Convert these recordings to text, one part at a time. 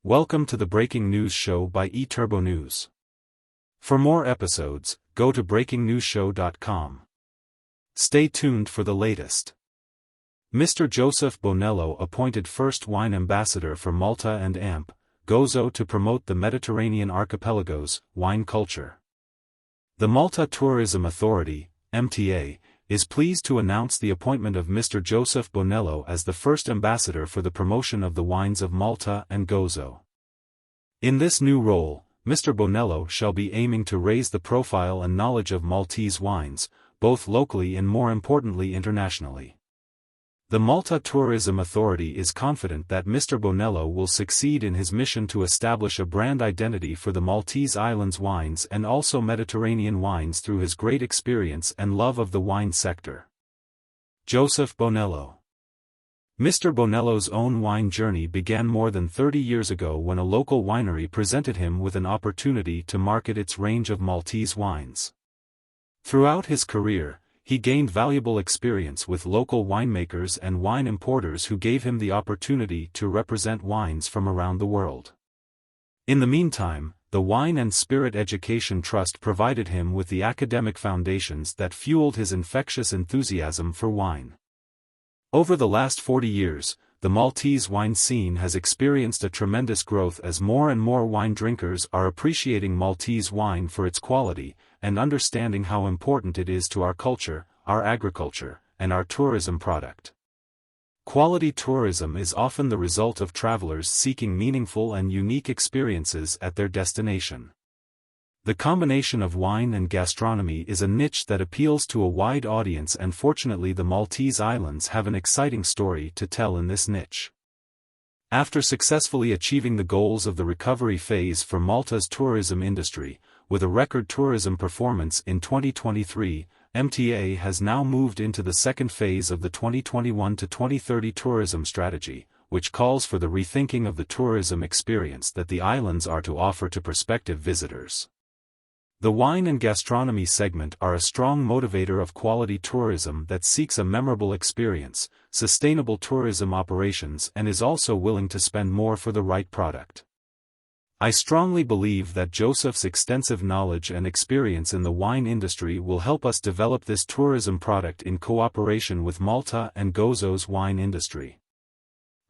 Welcome to the Breaking News Show by eTurbo News. For more episodes, go to breakingnewsshow.com. Stay tuned for the latest. Mr. Joséf Bonello appointed first wine ambassador for Malta and Gozo to promote the Mediterranean archipelago's wine culture. The Malta Tourism Authority, MTA, is pleased to announce the appointment of Mr. Joséf Bonello as the first ambassador for the promotion of the wines of Malta and Gozo. In this new role, Mr. Bonello shall be aiming to raise the profile and knowledge of Maltese wines, both locally and more importantly internationally. The Malta Tourism Authority is confident that Mr. Bonello will succeed in his mission to establish a brand identity for the Maltese Islands wines and also Mediterranean wines through his great experience and love of the wine sector. Joséf Bonello. Mr. Bonello's own wine journey began more than 30 years ago when a local winery presented him with an opportunity to market its range of Maltese wines. Throughout his career, he gained valuable experience with local winemakers and wine importers who gave him the opportunity to represent wines from around the world. In the meantime, the Wine and Spirit Education Trust provided him with the academic foundations that fueled his infectious enthusiasm for wine. Over the last 40 years, the Maltese wine scene has experienced a tremendous growth as more and more wine drinkers are appreciating Maltese wine for its quality, and understanding how important it is to our culture, our agriculture, and our tourism product. Quality tourism is often the result of travelers seeking meaningful and unique experiences at their destination. The combination of wine and gastronomy is a niche that appeals to a wide audience, and fortunately the Maltese Islands have an exciting story to tell in this niche. After successfully achieving the goals of the recovery phase for Malta's tourism industry, with a record tourism performance in 2023, MTA has now moved into the second phase of the 2021 to 2030 tourism strategy, which calls for the rethinking of the tourism experience that the islands are to offer to prospective visitors. The wine and gastronomy segment are a strong motivator of quality tourism that seeks a memorable experience, sustainable tourism operations, and is also willing to spend more for the right product. I strongly believe that Joséf's extensive knowledge and experience in the wine industry will help us develop this tourism product in cooperation with Malta and Gozo's wine industry.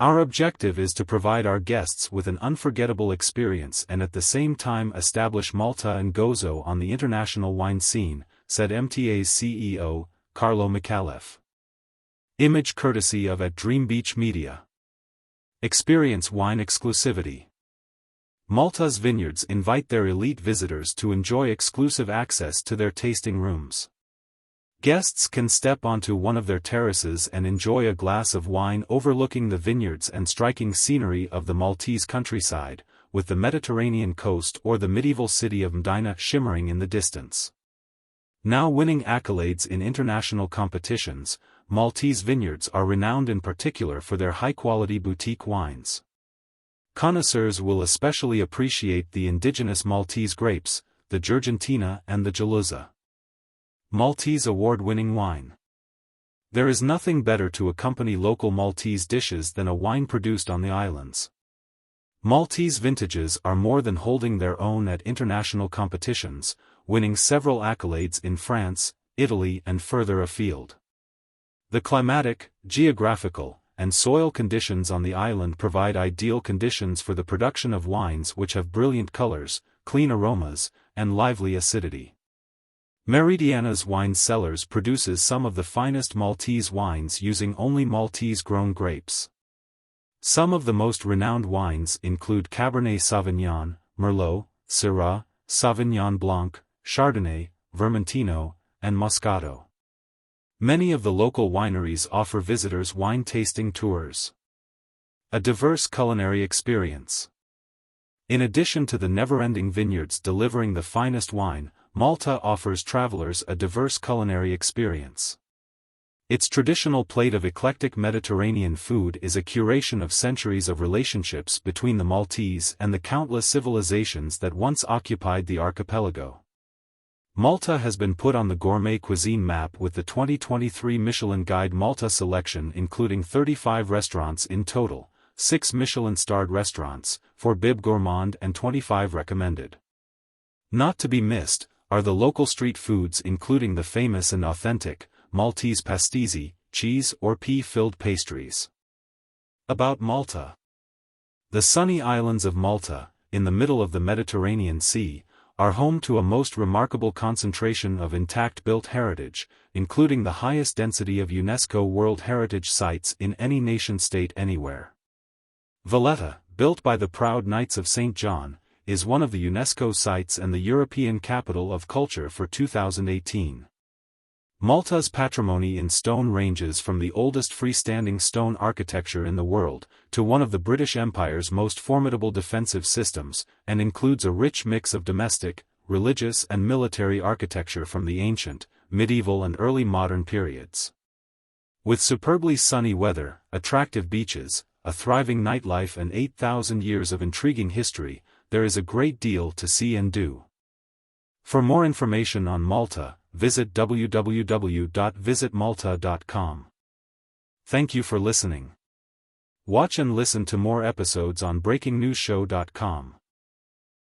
Our objective is to provide our guests with an unforgettable experience and at the same time establish Malta and Gozo on the international wine scene, said MTA's CEO, Carlo Micallef. Image courtesy of at Dream Beach Media. Experience wine exclusivity. Malta's vineyards invite their elite visitors to enjoy exclusive access to their tasting rooms. Guests can step onto one of their terraces and enjoy a glass of wine overlooking the vineyards and striking scenery of the Maltese countryside, with the Mediterranean coast or the medieval city of Mdina shimmering in the distance. Now winning accolades in international competitions, Maltese vineyards are renowned in particular for their high-quality boutique wines. Connoisseurs will especially appreciate the indigenous Maltese grapes, the Girgentina and the Jaluza. Maltese award-winning wine. There is nothing better to accompany local Maltese dishes than a wine produced on the islands. Maltese vintages are more than holding their own at international competitions, winning several accolades in France, Italy and further afield. The climatic, geographical, and soil conditions on the island provide ideal conditions for the production of wines which have brilliant colors, clean aromas, and lively acidity. Meridiana's Wine Cellars produces some of the finest Maltese wines using only Maltese-grown grapes. Some of the most renowned wines include Cabernet Sauvignon, Merlot, Syrah, Sauvignon Blanc, Chardonnay, Vermentino, and Moscato. Many of the local wineries offer visitors wine tasting tours. A diverse culinary experience. In addition to the never-ending vineyards delivering the finest wine, Malta offers travelers a diverse culinary experience. Its traditional plate of eclectic Mediterranean food is a curation of centuries of relationships between the Maltese and the countless civilizations that once occupied the archipelago. Malta has been put on the gourmet cuisine map with the 2023 Michelin Guide Malta selection, including 35 restaurants in total, 6 Michelin-starred restaurants, 4 Bib Gourmand and 25 recommended. Not to be missed are the local street foods including the famous and authentic Maltese pastizzi, cheese or pea-filled pastries. About Malta. The sunny islands of Malta, in the middle of the Mediterranean Sea, are home to a most remarkable concentration of intact built heritage, including the highest density of UNESCO World Heritage Sites in any nation-state anywhere. Valletta, built by the proud Knights of St. John, is one of the UNESCO sites and the European Capital of Culture for 2018. Malta's patrimony in stone ranges from the oldest freestanding stone architecture in the world, to one of the British Empire's most formidable defensive systems, and includes a rich mix of domestic, religious and military architecture from the ancient, medieval and early modern periods. With superbly sunny weather, attractive beaches, a thriving nightlife and 8,000 years of intriguing history, there is a great deal to see and do. For more information on Malta, visit www.visitmalta.com. Thank you for listening. Watch and listen to more episodes on breakingnewsshow.com.